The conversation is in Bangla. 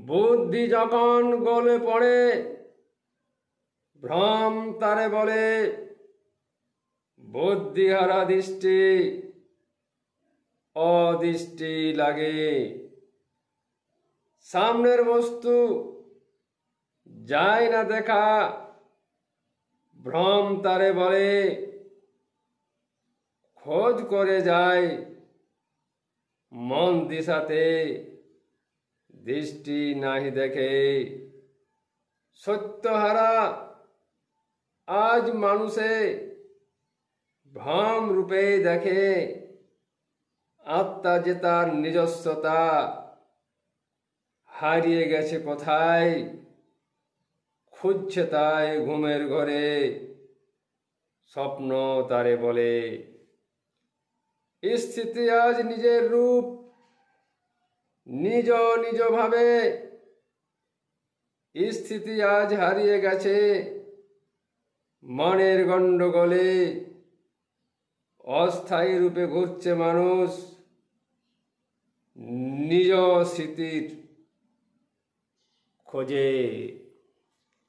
বুদ্ধি যখন গলে পড়ে ভ্রম তারে বলে, বুদ্ধিহারা দৃষ্টি অদৃষ্টি লাগে। সামনের বস্তু যায় না দেখা, ভ্রম তারে বলে, খোঁজ করে যায় মন দিশাতে, দৃষ্টি নাহি দেখে। সত্যহারা আজ মানুষে ভ্রম রূপে দেখে, আত্মা যে তার নিজস্বতা হারিয়ে গেছে কোথায়, খুঁজছে তাই ঘুমের ঘরে, স্বপ্ন তারে বলে। স্থিতি আজ নিজের রূপ নিজ নিজ ভাবে, স্থিতি আজ হারিয়ে গেছে মনের গণ্ডগোলে। অস্থায়ী রূপে ঘুরছে মানুষ নিজ স্মৃতির খোঁজে।